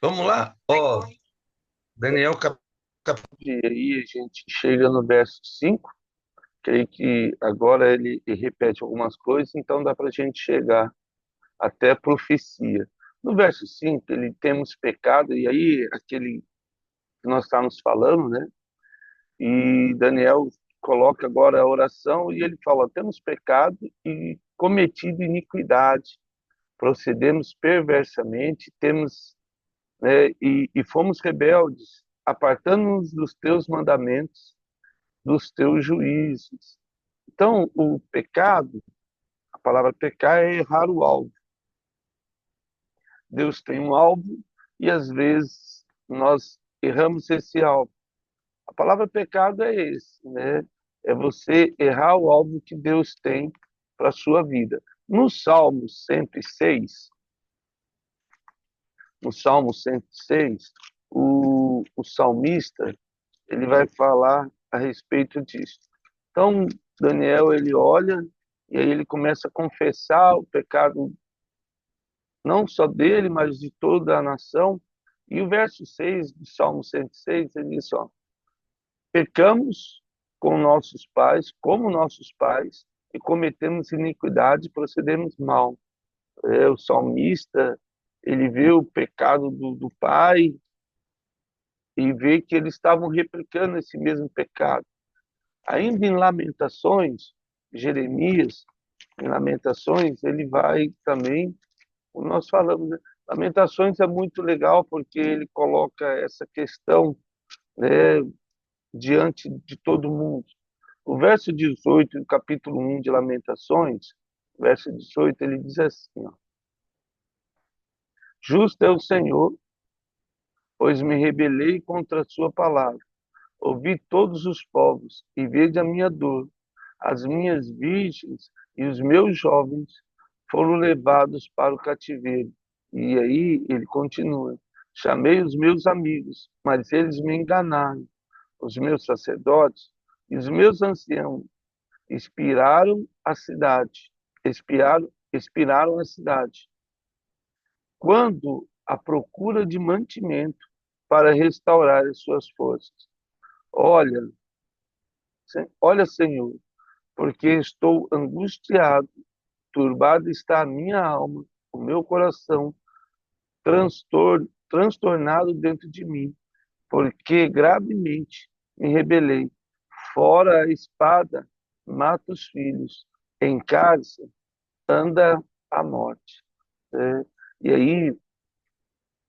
Vamos lá? Ó, Daniel, e aí a gente chega no verso 5. Creio que agora ele repete algumas coisas, então dá para a gente chegar até a profecia. No verso 5 ele temos pecado, e aí aquele que nós estamos falando, né? E Daniel coloca agora a oração e ele fala: temos pecado e cometido iniquidade, procedemos perversamente, temos, né, e fomos rebeldes, apartando-nos dos teus mandamentos, dos teus juízos. Então, o pecado, a palavra pecar é errar o alvo. Deus tem um alvo e às vezes nós erramos esse alvo. A palavra pecado é esse, né? É você errar o alvo que Deus tem para a sua vida. No Salmo 106, no Salmo 106, o salmista ele vai falar a respeito disso. Então, Daniel ele olha e aí ele começa a confessar o pecado não só dele, mas de toda a nação. E o verso 6 do Salmo 106, ele diz, ó, pecamos com nossos pais, como nossos pais, e cometemos iniquidade e procedemos mal. O salmista, ele vê o pecado do pai e vê que eles estavam replicando esse mesmo pecado. Ainda em Lamentações, Jeremias, em Lamentações, ele vai também, como nós falamos, né? Lamentações é muito legal porque ele coloca essa questão, né, diante de todo mundo. O verso 18 do capítulo 1 de Lamentações, verso 18, ele diz assim, ó, justo é o Senhor, pois me rebelei contra a sua palavra. Ouvi todos os povos e vede a minha dor. As minhas virgens e os meus jovens foram levados para o cativeiro. E aí ele continua. Chamei os meus amigos, mas eles me enganaram. Os meus sacerdotes e os meus anciãos expiraram a cidade. Expiraram a cidade. Quando a procura de mantimento para restaurar as suas forças. Olha, olha, Senhor, porque estou angustiado, turbado está a minha alma, o meu coração transtornado dentro de mim, porque gravemente me rebelei. Fora a espada, mata os filhos, em casa anda a morte. É, e aí,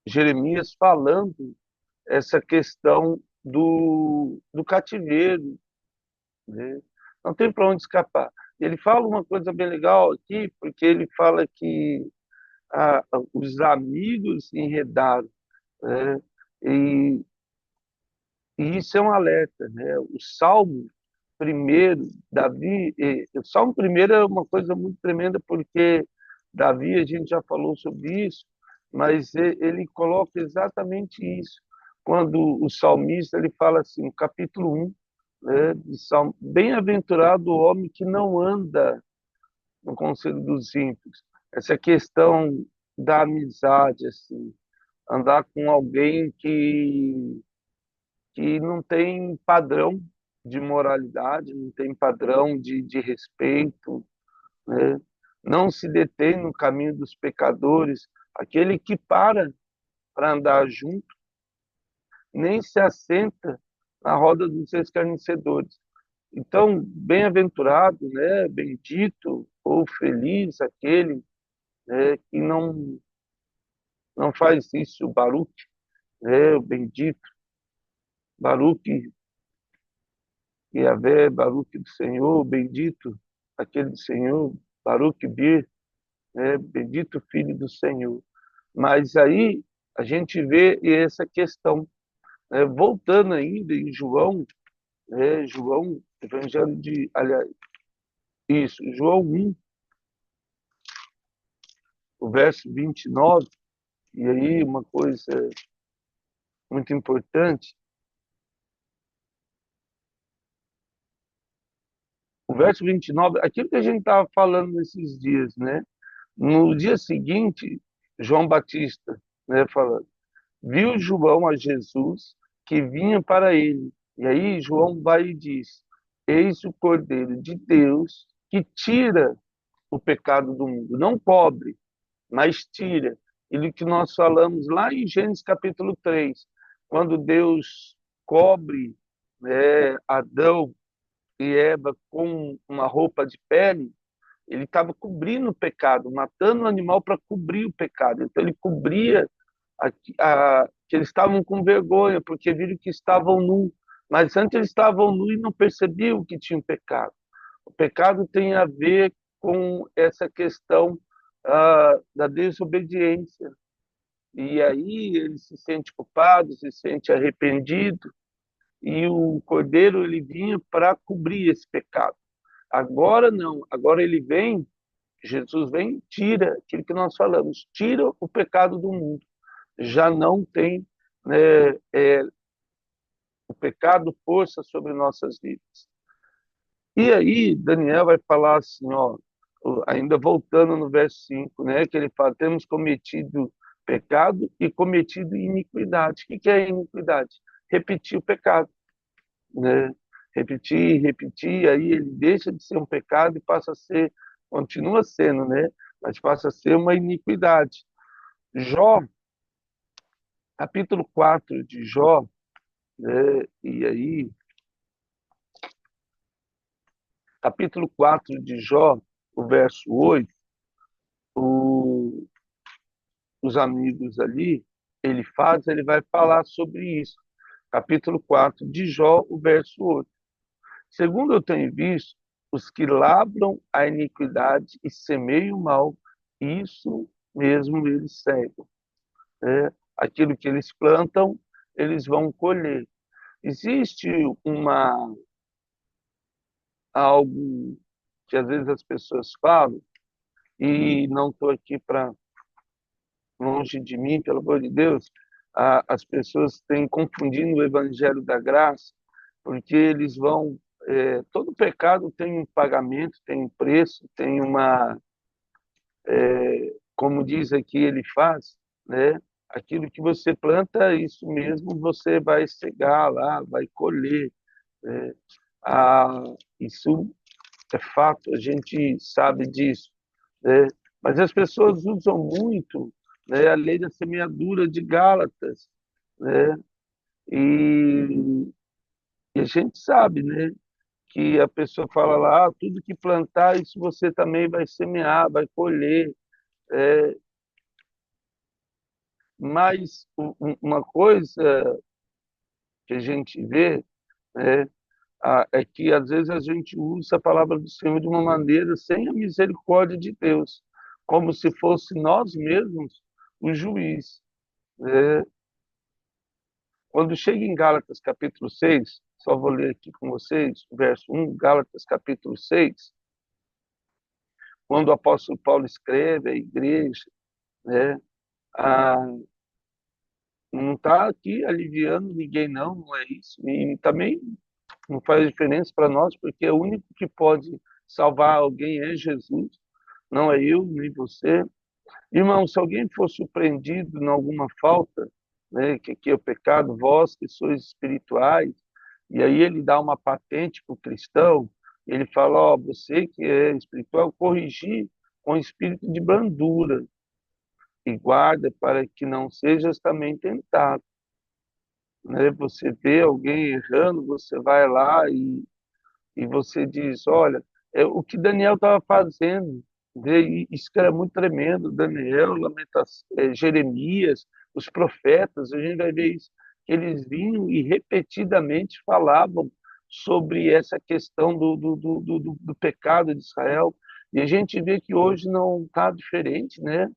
Jeremias falando essa questão do cativeiro, né? Não tem para onde escapar. Ele fala uma coisa bem legal aqui, porque ele fala que os amigos enredaram, né? E, e isso é um alerta, né? O Salmo primeiro, Davi, o Salmo primeiro é uma coisa muito tremenda, porque Davi, a gente já falou sobre isso, mas ele coloca exatamente isso. Quando o salmista ele fala assim, no capítulo 1, né, de Salmo, bem-aventurado o homem que não anda no conselho dos ímpios. Essa questão da amizade, assim, andar com alguém que não tem padrão de moralidade, não tem padrão de respeito, né? Não se detém no caminho dos pecadores, aquele que para andar junto, nem se assenta na roda dos escarnecedores. Então, bem-aventurado, né? Bendito ou feliz aquele, né, que não faz isso, o Baruque, né? O bendito Baruque Yahvé, Baruque do Senhor, bendito aquele do Senhor, Baruque Bir, né? Bendito Filho do Senhor. Mas aí a gente vê essa questão, né? Voltando ainda em João, né? João, Evangelho de, aliás, isso, João 1, o verso 29, e aí uma coisa muito importante, o verso 29, aquilo que a gente estava falando nesses dias, né? No dia seguinte, João Batista, né, falando. viu João a Jesus que vinha para ele. E aí João vai e diz: Eis o Cordeiro de Deus que tira o pecado do mundo. Não cobre, mas tira. Ele que nós falamos lá em Gênesis capítulo 3, quando Deus cobre, Adão e Eva com uma roupa de pele, ele estava cobrindo o pecado, matando o animal para cobrir o pecado. Então ele cobria que eles estavam com vergonha, porque viram que estavam nus. Mas antes eles estavam nus e não percebiam que tinham pecado. O pecado tem a ver com essa questão da desobediência. E aí ele se sente culpado, se sente arrependido, e o cordeiro ele vinha para cobrir esse pecado. Agora não, agora ele vem, Jesus vem e tira aquilo que nós falamos, tira o pecado do mundo. Já não tem, né, o pecado força sobre nossas vidas. E aí Daniel vai falar assim, ó, ainda voltando no verso 5, né, que ele fala, temos cometido pecado e cometido iniquidade. O que é iniquidade? Repetir o pecado, né? Repetir, repetir, aí ele deixa de ser um pecado e passa a ser, continua sendo, né? Mas passa a ser uma iniquidade. Jó, capítulo 4 de Jó, né? E aí, capítulo 4 de Jó, o verso 8, o, os amigos ali, ele vai falar sobre isso. Capítulo 4 de Jó, o verso 8. Segundo eu tenho visto, os que lavram a iniquidade e semeiam o mal, isso mesmo eles cegam, né? Aquilo que eles plantam, eles vão colher. Existe algo que às vezes as pessoas falam, e não estou aqui para longe de mim, pelo amor de Deus, as pessoas têm confundido o evangelho da graça, porque eles vão. Todo pecado tem um pagamento, tem um preço, tem uma. Como diz aqui, ele faz, né? Aquilo que você planta, isso mesmo você vai cegar lá, vai colher, né? Ah, isso é fato, a gente sabe disso, né? Mas as pessoas usam muito, né, a lei da semeadura de Gálatas, né? E, e a gente sabe, né, que a pessoa fala lá, tudo que plantar, isso você também vai semear, vai colher. É, mas uma coisa que a gente vê, né, é que às vezes a gente usa a palavra do Senhor de uma maneira sem a misericórdia de Deus, como se fosse nós mesmos o juiz, né? Quando chega em Gálatas capítulo 6, só vou ler aqui com vocês, verso 1, Gálatas capítulo 6, quando o apóstolo Paulo escreve à igreja, né, a, não está aqui aliviando ninguém, não, não é isso. E também não faz diferença para nós, porque o único que pode salvar alguém é Jesus, não é eu nem você. Irmão, se alguém for surpreendido em alguma falta, né, que é o pecado, vós que sois espirituais, e aí ele dá uma patente para o cristão, ele fala, ó, você que é espiritual, corrigir com espírito de brandura, e guarda para que não sejas também tentado. Né? Você vê alguém errando, você vai lá e você diz, olha, o que Daniel estava fazendo, né? E isso que era muito tremendo, Daniel, Jeremias, os profetas, a gente vai ver isso, que eles vinham e repetidamente falavam sobre essa questão do pecado de Israel, e a gente vê que hoje não está diferente, né?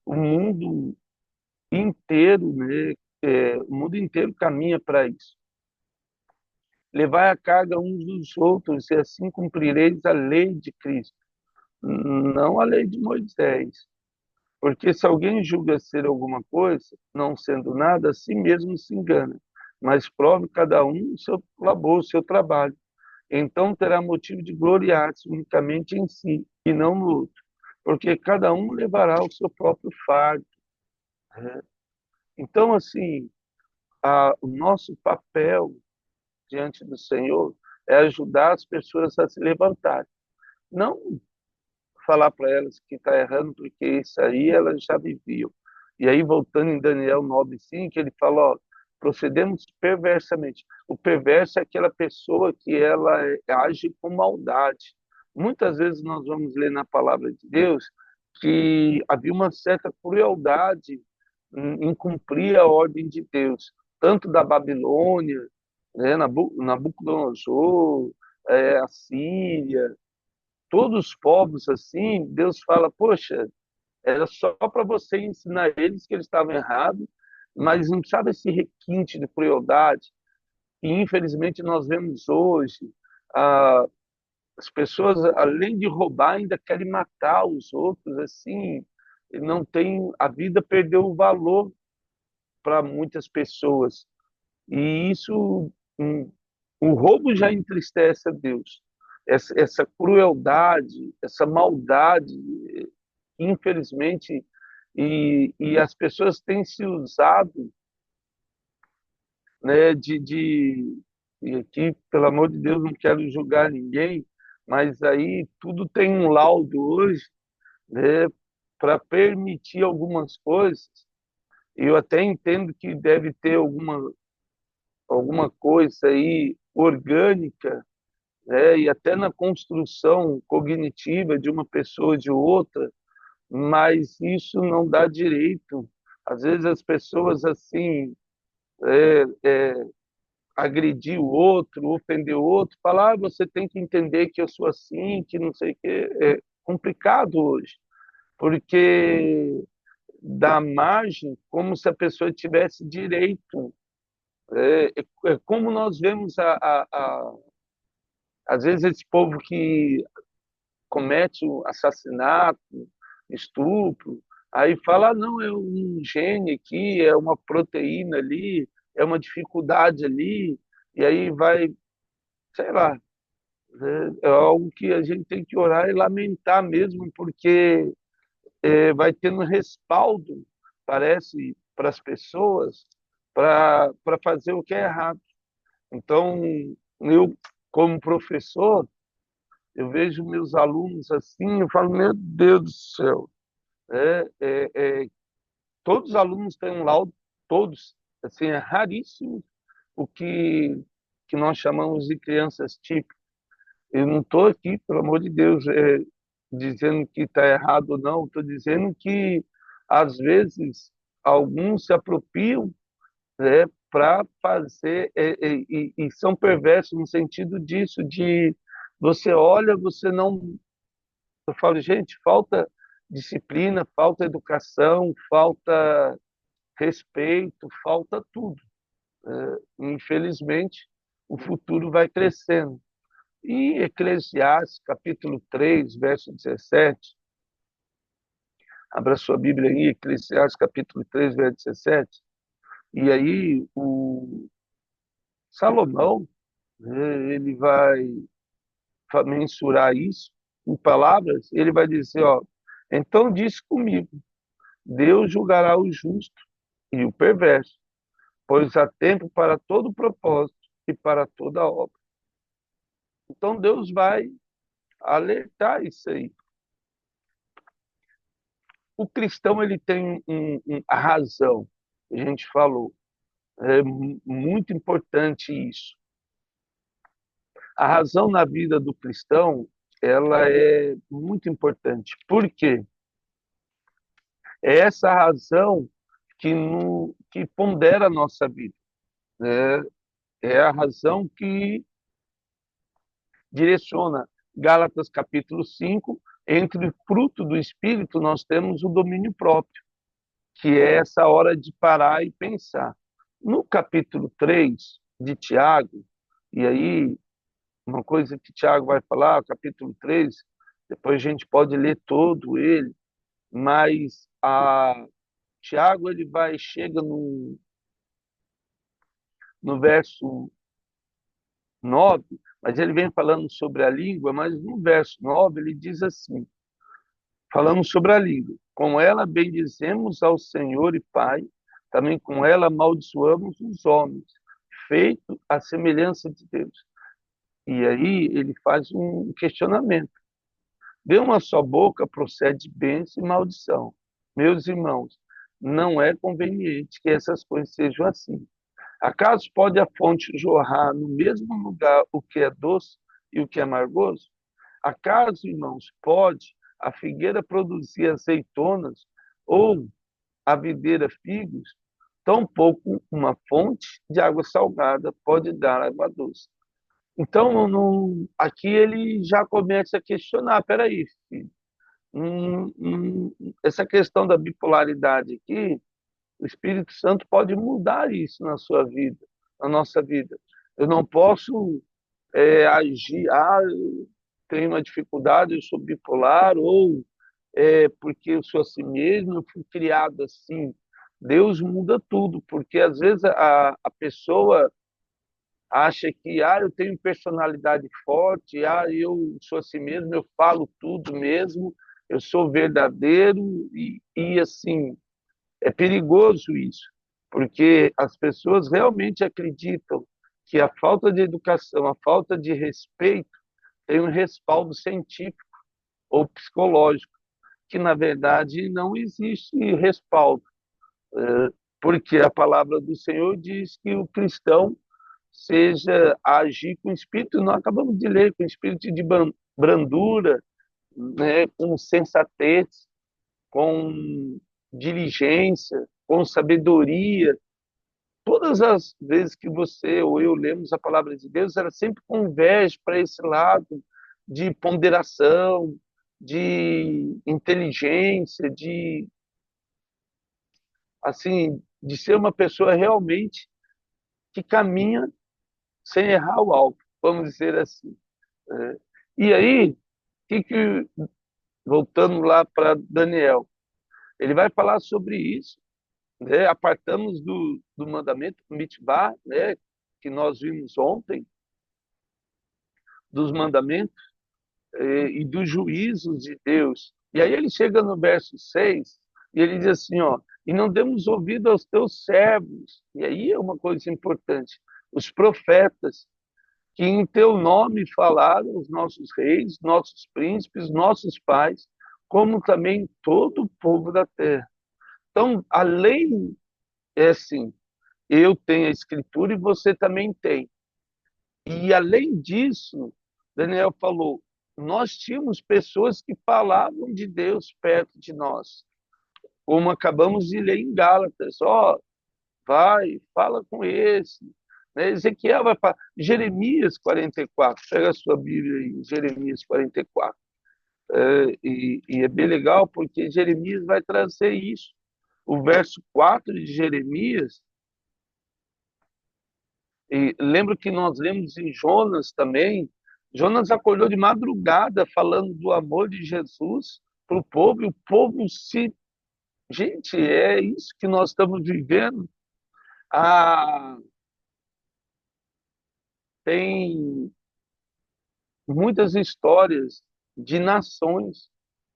O mundo inteiro, né? O mundo inteiro caminha para isso. Levai a carga uns dos outros, e assim cumprireis a lei de Cristo, não a lei de Moisés. Porque se alguém julga ser alguma coisa, não sendo nada, a si mesmo se engana. Mas prove cada um o seu labor, o seu trabalho. Então terá motivo de gloriar-se unicamente em si, e não no outro. Porque cada um levará o seu próprio fardo, né? Então, assim, o nosso papel diante do Senhor é ajudar as pessoas a se levantarem. Não falar para elas que está errando, porque isso aí elas já viviam. E aí, voltando em Daniel 9:5, ele fala, ó, procedemos perversamente. O perverso é aquela pessoa que ela age com maldade. Muitas vezes nós vamos ler na palavra de Deus que havia uma certa crueldade em cumprir a ordem de Deus, tanto da Babilônia, né, Nabucodonosor, a Síria, todos os povos assim, Deus fala, poxa, era só para você ensinar eles que eles estavam errados, mas não precisava esse requinte de crueldade que infelizmente nós vemos hoje. Ah, as pessoas, além de roubar, ainda querem matar os outros, assim, não tem, a vida perdeu o valor para muitas pessoas. E isso, o roubo já entristece a Deus. Essa crueldade, essa maldade, infelizmente, e as pessoas têm se usado, né, e aqui, pelo amor de Deus, não quero julgar ninguém, mas aí tudo tem um laudo hoje, né, para permitir algumas coisas. Eu até entendo que deve ter alguma coisa aí orgânica, né, e até na construção cognitiva de uma pessoa ou de outra, mas isso não dá direito. Às vezes as pessoas assim agredir o outro, ofender o outro, falar você tem que entender que eu sou assim, que não sei o que, é complicado hoje, porque dá margem como se a pessoa tivesse direito. É como nós vemos às vezes esse povo que comete o assassinato, estupro, aí fala, não, é um gene aqui, é uma proteína ali, é uma dificuldade ali, e aí vai, sei lá, é algo que a gente tem que orar e lamentar mesmo, porque vai tendo respaldo, parece, para as pessoas, para fazer o que é errado. Então, eu, como professor, eu vejo meus alunos assim, eu falo, meu Deus do céu, é, é, é, todos os alunos têm um laudo, todos, assim, é raríssimo o que nós chamamos de crianças típicas. Eu não estou aqui, pelo amor de Deus, dizendo que está errado ou não, estou dizendo que, às vezes, alguns se apropriam, né, para fazer, e são perversos no sentido disso, de você olha, você não. Eu falo, gente, falta disciplina, falta educação, falta respeito, falta tudo. Infelizmente, o futuro vai crescendo. E Eclesiastes, capítulo 3, verso 17, abra sua Bíblia aí, Eclesiastes, capítulo 3, verso 17, e aí o Salomão, né, ele vai mensurar isso em palavras, ele vai dizer, ó, então disse comigo, Deus julgará o justo e o perverso, pois há tempo para todo propósito e para toda obra. Então Deus vai alertar isso aí. O cristão ele tem a razão, a gente falou, é muito importante isso. A razão na vida do cristão ela é muito importante. Por quê? É essa razão que pondera a nossa vida. Né? É a razão que direciona. Gálatas capítulo 5, entre o fruto do Espírito nós temos o domínio próprio, que é essa hora de parar e pensar. No capítulo 3 de Tiago, e aí uma coisa que Tiago vai falar, capítulo 3, depois a gente pode ler todo ele, mas Tiago ele chega no verso 9, mas ele vem falando sobre a língua, mas no verso 9 ele diz assim, falando sobre a língua, com ela bendizemos ao Senhor e Pai, também com ela amaldiçoamos os homens, feito à semelhança de Deus. E aí ele faz um questionamento. De uma só boca procede bênção e maldição. Meus irmãos, não é conveniente que essas coisas sejam assim. Acaso pode a fonte jorrar no mesmo lugar o que é doce e o que é amargoso? Acaso, irmãos, pode a figueira produzir azeitonas ou a videira figos? Tampouco uma fonte de água salgada pode dar água doce. Então, aqui ele já começa a questionar, peraí, filho, essa questão da bipolaridade aqui, o Espírito Santo pode mudar isso na sua vida, na nossa vida. Eu não posso agir, eu tenho uma dificuldade, eu sou bipolar, ou porque eu sou assim mesmo, eu fui criado assim. Deus muda tudo, porque às vezes a pessoa acha que eu tenho personalidade forte, eu sou assim mesmo, eu falo tudo mesmo, eu sou verdadeiro e assim, é perigoso isso, porque as pessoas realmente acreditam que a falta de educação, a falta de respeito tem um respaldo científico ou psicológico, que na verdade não existe respaldo, porque a palavra do Senhor diz que o cristão seja agir com espírito, nós acabamos de ler, com espírito de brandura, né, com sensatez, com diligência, com sabedoria. Todas as vezes que você ou eu lemos a palavra de Deus, ela sempre converge para esse lado de ponderação, de inteligência, de assim, de ser uma pessoa realmente que caminha sem errar o alvo, vamos dizer assim. E aí, voltando lá para Daniel, ele vai falar sobre isso, né? Apartamos do mandamento, mitzvah, né? Que nós vimos ontem, dos mandamentos e dos juízos de Deus. E aí ele chega no verso 6 e ele diz assim, ó, e não demos ouvido aos teus servos. E aí é uma coisa importante, os profetas, que em teu nome falaram os nossos reis, nossos príncipes, nossos pais, como também todo o povo da terra. Então, a lei é assim, eu tenho a escritura e você também tem. E além disso, Daniel falou, nós tínhamos pessoas que falavam de Deus perto de nós, como acabamos de ler em Gálatas, vai, fala com esse, né? Ezequiel vai falar, Jeremias 44, pega a sua Bíblia aí, Jeremias 44, e é bem legal porque Jeremias vai trazer isso, o verso 4 de Jeremias. E lembro que nós lemos em Jonas também. Jonas acordou de madrugada falando do amor de Jesus para o povo, e o povo se. Gente, é isso que nós estamos vivendo. Ah, tem muitas histórias de nações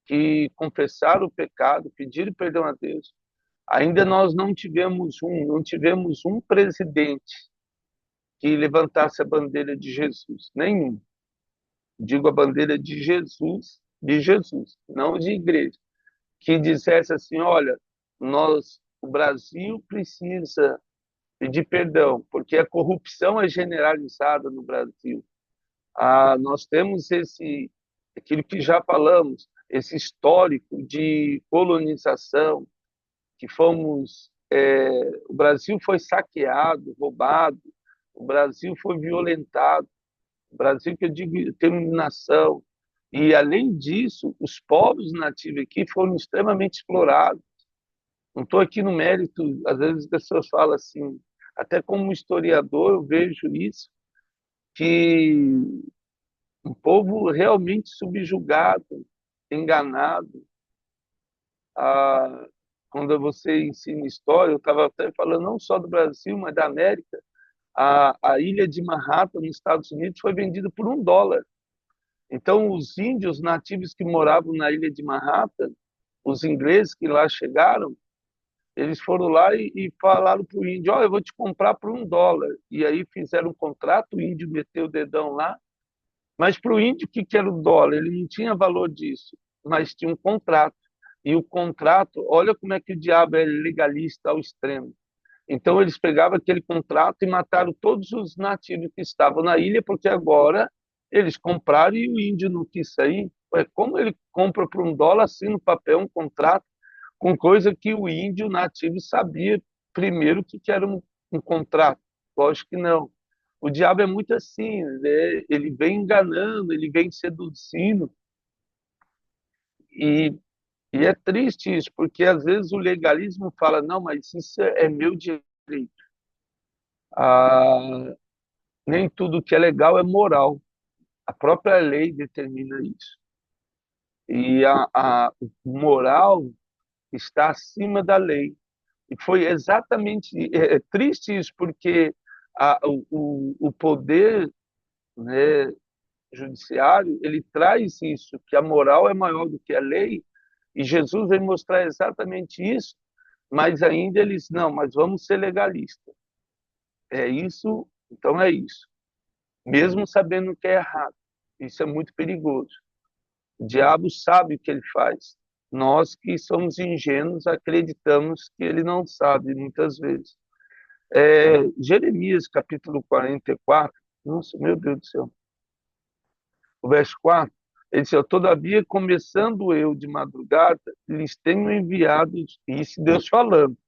que confessaram o pecado, pediram perdão a Deus. Ainda nós não tivemos um presidente que levantasse a bandeira de Jesus, nenhum. Digo a bandeira de Jesus, não de igreja, que dissesse assim, olha, o Brasil precisa pedir perdão, porque a corrupção é generalizada no Brasil. Nós temos aquilo que já falamos, esse histórico de colonização, que o Brasil foi saqueado, roubado, o Brasil foi violentado, Brasil, que eu digo, determinação. E, além disso, os povos nativos aqui foram extremamente explorados. Não estou aqui no mérito, às vezes as pessoas falam assim, até como historiador eu vejo isso, que um povo realmente subjugado, enganado. Ah, quando você ensina história, eu estava até falando não só do Brasil, mas da América, a ilha de Manhattan, nos Estados Unidos, foi vendida por $1. Então, os índios nativos que moravam na ilha de Manhattan, os ingleses que lá chegaram, Eles foram lá e falaram para o índio, ó, eu vou te comprar por $1. E aí fizeram um contrato, o índio meteu o dedão lá, mas para o índio, o que que era o dólar? Ele não tinha valor disso, mas tinha um contrato. E o contrato, olha como é que o diabo é legalista ao extremo. Então eles pegavam aquele contrato e mataram todos os nativos que estavam na ilha, porque agora eles compraram e o índio não quis sair. Ué, como ele compra por $1, assina no papel um contrato com coisa que o índio nativo sabia primeiro que era um contrato? Lógico que não. O diabo é muito assim, né? Ele vem enganando, ele vem seduzindo, e, e é triste isso, porque às vezes o legalismo fala, não, mas isso é meu direito. Ah, nem tudo que é legal é moral. A própria lei determina isso. E a moral está acima da lei. E foi exatamente triste isso, porque o poder, né, judiciário, ele traz isso, que a moral é maior do que a lei, e Jesus vem mostrar exatamente isso, mas ainda eles, não, mas vamos ser legalistas. É isso, então é isso. Mesmo sabendo que é errado. Isso é muito perigoso. O diabo sabe o que ele faz. Nós que somos ingênuos acreditamos que ele não sabe, muitas vezes. Jeremias, capítulo 44, nossa, meu Deus do céu, o verso 4, ele diz, todavia, começando eu de madrugada, lhes tenho enviado, isso Deus falando,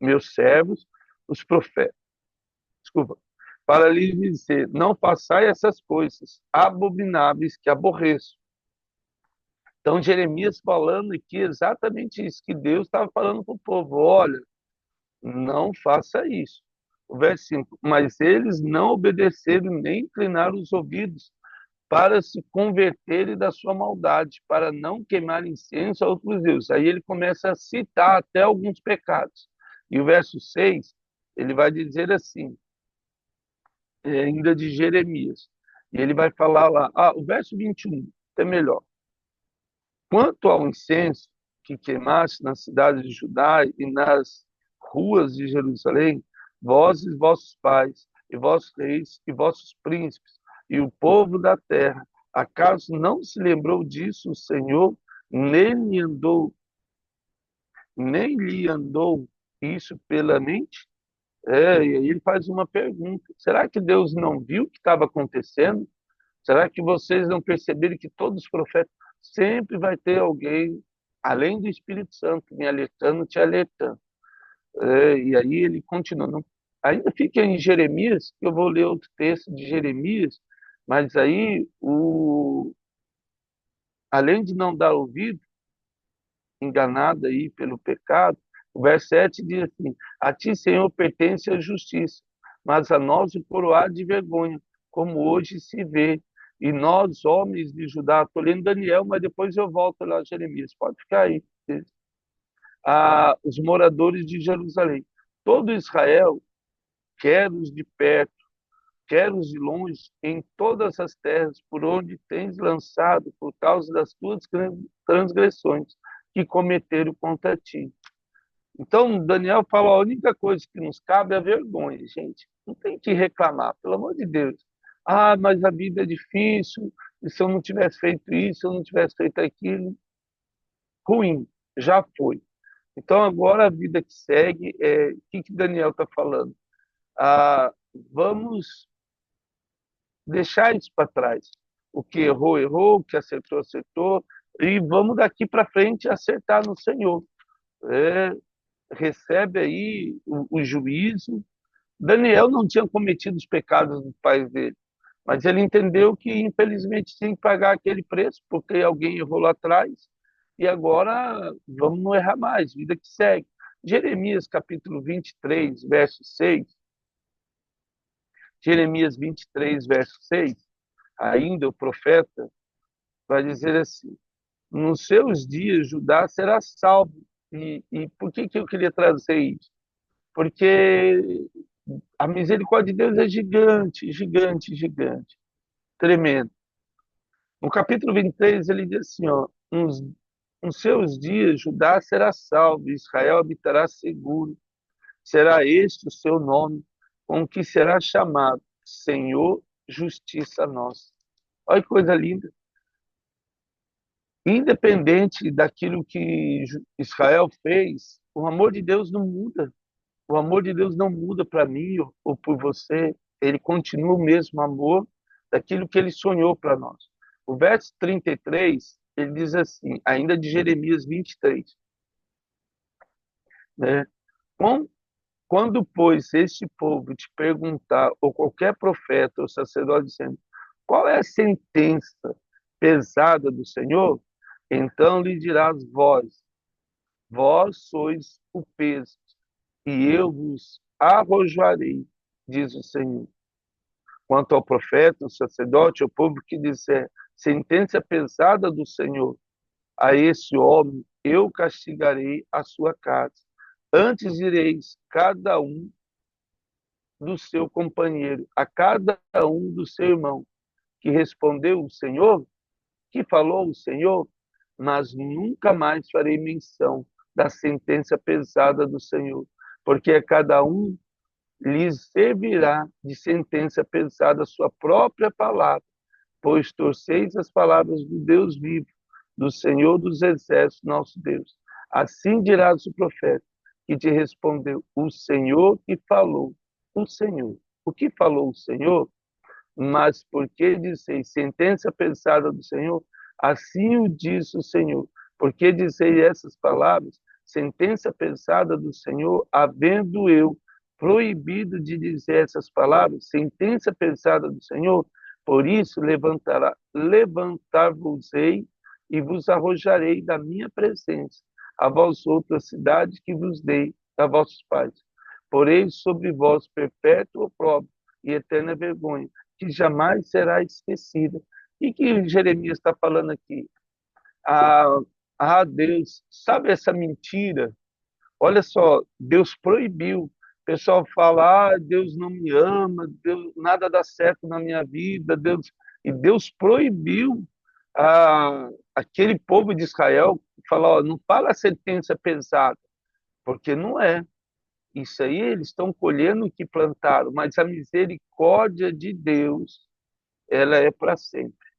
meus servos, os profetas, desculpa, para lhes dizer, não façai essas coisas abomináveis que aborreço. Então, Jeremias falando aqui exatamente isso, que Deus estava falando para o povo, olha, não faça isso. O verso 5, mas eles não obedeceram nem inclinaram os ouvidos para se converterem da sua maldade, para não queimar incenso a outros deuses. Aí ele começa a citar até alguns pecados. E o verso 6, ele vai dizer assim, ainda de Jeremias, e ele vai falar lá, o verso 21, é melhor. Quanto ao incenso que queimaste na cidade de Judá e nas ruas de Jerusalém, vós e vossos pais, e vossos reis, e vossos príncipes, e o povo da terra, acaso não se lembrou disso o Senhor, nem lhe andou isso pela mente? E aí ele faz uma pergunta: será que Deus não viu o que estava acontecendo? Será que vocês não perceberam que todos os profetas sempre vai ter alguém, além do Espírito Santo, me alertando, te alertando? E aí ele continua. Ainda fica em Jeremias, que eu vou ler outro texto de Jeremias, mas aí, além de não dar ouvido, enganado aí pelo pecado, o verso 7 diz assim, a ti, Senhor, pertence a justiça, mas a nós o coroar de vergonha, como hoje se vê. E nós, homens de Judá, estou lendo Daniel, mas depois eu volto lá a Jeremias, pode ficar aí. Os moradores de Jerusalém. Todo Israel, quer os de perto, quer os de longe, em todas as terras por onde tens lançado por causa das tuas transgressões que cometeram contra ti. Então, Daniel fala, a única coisa que nos cabe é a vergonha, gente. Não tem que reclamar, pelo amor de Deus. Mas a vida é difícil, e se eu não tivesse feito isso, se eu não tivesse feito aquilo, ruim, já foi. Então, agora a vida que segue, o que Daniel está falando? Vamos deixar isso para trás. O que errou, errou, o que acertou, acertou, e vamos daqui para frente acertar no Senhor. É, recebe aí o juízo. Daniel não tinha cometido os pecados dos pais dele, mas ele entendeu que, infelizmente, tinha que pagar aquele preço, porque alguém errou lá atrás, e agora vamos não errar mais, vida que segue. Jeremias, capítulo 23, verso 6, Jeremias 23, verso 6, ainda o profeta vai dizer assim, nos seus dias Judá será salvo. E por que eu queria trazer isso? Porque a misericórdia de Deus é gigante, gigante, gigante, tremendo. No capítulo 23, ele diz assim, ó, Nos seus dias, Judá será salvo, Israel habitará seguro. Será este o seu nome, com que será chamado Senhor, justiça nossa. Olha que coisa linda. Independente daquilo que Israel fez, o amor de Deus não muda. O amor de Deus não muda para mim ou por você. Ele continua o mesmo amor daquilo que ele sonhou para nós. O verso 33, ele diz assim, ainda de Jeremias 23, né? Quando, pois, este povo te perguntar, ou qualquer profeta ou sacerdote, dizendo, qual é a sentença pesada do Senhor? Então lhe dirás vós sois o peso, e eu vos arrojarei, diz o Senhor. Quanto ao profeta, o sacerdote, o povo que disser, sentença pesada do Senhor, a esse homem eu castigarei a sua casa. Antes ireis cada um do seu companheiro, a cada um do seu irmão, que respondeu o Senhor, que falou o Senhor, mas nunca mais farei menção da sentença pesada do Senhor, porque a cada um lhes servirá de sentença pesada a sua própria palavra, pois torceis as palavras do Deus vivo, do Senhor dos exércitos, nosso Deus. Assim dirás o profeta que te respondeu, o Senhor que falou, o Senhor. O que falou o Senhor? Mas porque disseis sentença pesada do Senhor, assim o disse o Senhor. Porque disseis essas palavras, sentença pesada do Senhor, havendo eu proibido de dizer essas palavras, sentença pesada do Senhor, por isso levantar-vos-ei e vos arrojarei da minha presença, a vós outras cidades que vos dei a vossos pais. Porém sobre vós perpétuo opróbrio e eterna vergonha, que jamais será esquecida. O que Jeremias está falando aqui? Ah, Deus, sabe essa mentira? Olha só, Deus proibiu. O pessoal fala, Deus não me ama, Deus, nada dá certo na minha vida, Deus... E Deus proibiu aquele povo de Israel falar, não fala sentença pesada, porque não é. Isso aí eles estão colhendo o que plantaram, mas a misericórdia de Deus, ela é para sempre,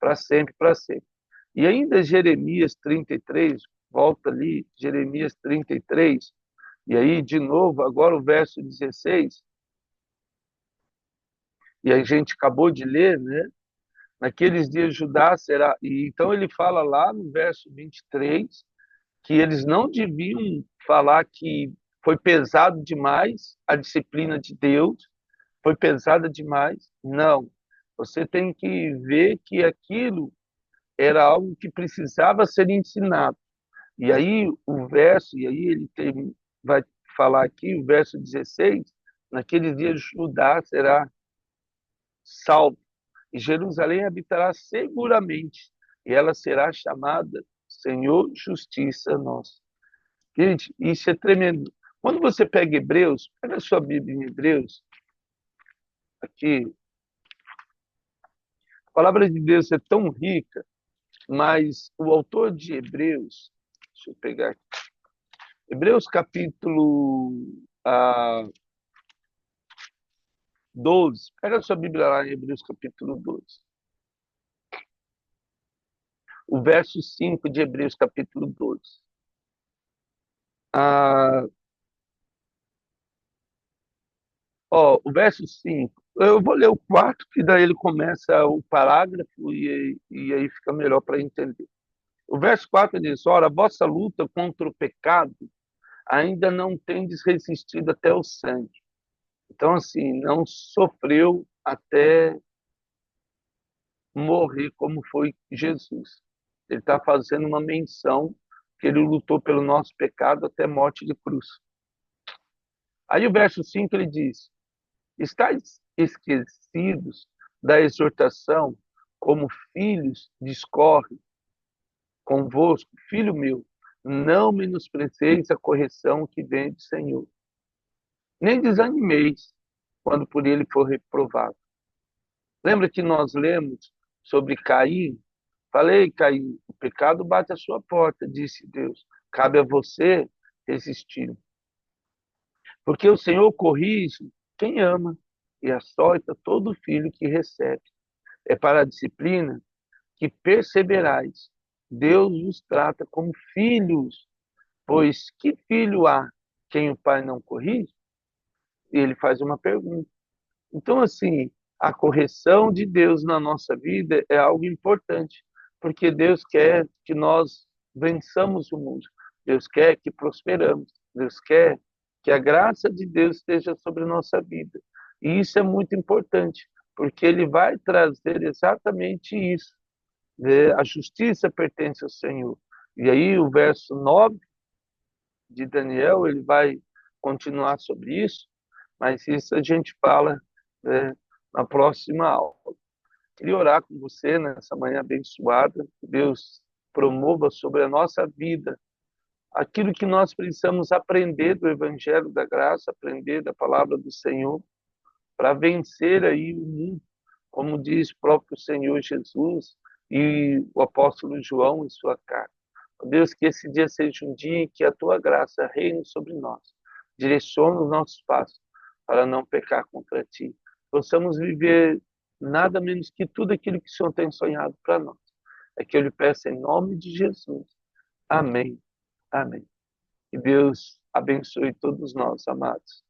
para sempre, para sempre. E ainda Jeremias 33, volta ali, Jeremias 33, e aí de novo, agora o verso 16, e a gente acabou de ler, né? Naqueles dias Judá será, e então ele fala lá no verso 23, que eles não deviam falar que foi pesado demais a disciplina de Deus, foi pesada demais. Não. Você tem que ver que aquilo era algo que precisava ser ensinado. E aí o verso, e aí vai falar aqui, o verso 16, naqueles dias Judá será salvo, e Jerusalém habitará seguramente, e ela será chamada Senhor Justiça Nossa. Gente, isso é tremendo. Quando você pega Hebreus, pega a sua Bíblia em Hebreus, aqui, a palavra de Deus é tão rica, mas o autor de Hebreus, deixa eu pegar aqui, Hebreus capítulo 12, pega a sua Bíblia lá em Hebreus capítulo 12. O verso 5 de Hebreus capítulo 12. Ah, o verso 5. Eu vou ler o 4, que daí ele começa o parágrafo e aí fica melhor para entender. O verso 4 diz, ora, a vossa luta contra o pecado ainda não tendes resistido até o sangue. Então, assim, não sofreu até morrer como foi Jesus. Ele está fazendo uma menção que ele lutou pelo nosso pecado até morte de cruz. Aí o verso 5 ele diz, estáis esquecidos da exortação, como filhos discorre convosco, filho meu, não menosprezeis a correção que vem do Senhor, nem desanimeis quando por ele for reprovado. Lembra que nós lemos sobre Caim, Falei, Caim, o pecado bate à sua porta, disse Deus. Cabe a você resistir. Porque o Senhor corrige quem ama e açoita todo filho que recebe. É para a disciplina que perseverais. Deus os trata como filhos, pois que filho há quem o pai não corrige? E ele faz uma pergunta. Então, assim, a correção de Deus na nossa vida é algo importante, porque Deus quer que nós vençamos o mundo. Deus quer que prosperamos. Deus quer que a graça de Deus esteja sobre a nossa vida. E isso é muito importante, porque ele vai trazer exatamente isso, né? A justiça pertence ao Senhor. E aí o verso 9 de Daniel, ele vai continuar sobre isso, mas isso a gente fala, né, na próxima aula. Queria orar com você nessa manhã abençoada, que Deus promova sobre a nossa vida aquilo que nós precisamos aprender do Evangelho da Graça, aprender da palavra do Senhor, para vencer aí o mundo, como diz o próprio Senhor Jesus e o apóstolo João em sua carta. Ó Deus, que esse dia seja um dia em que a tua graça reine sobre nós, direcione os nossos passos para não pecar contra ti. Possamos viver nada menos que tudo aquilo que o Senhor tem sonhado para nós. É que eu lhe peço em nome de Jesus. Amém. Amém. Que Deus abençoe todos nós, amados.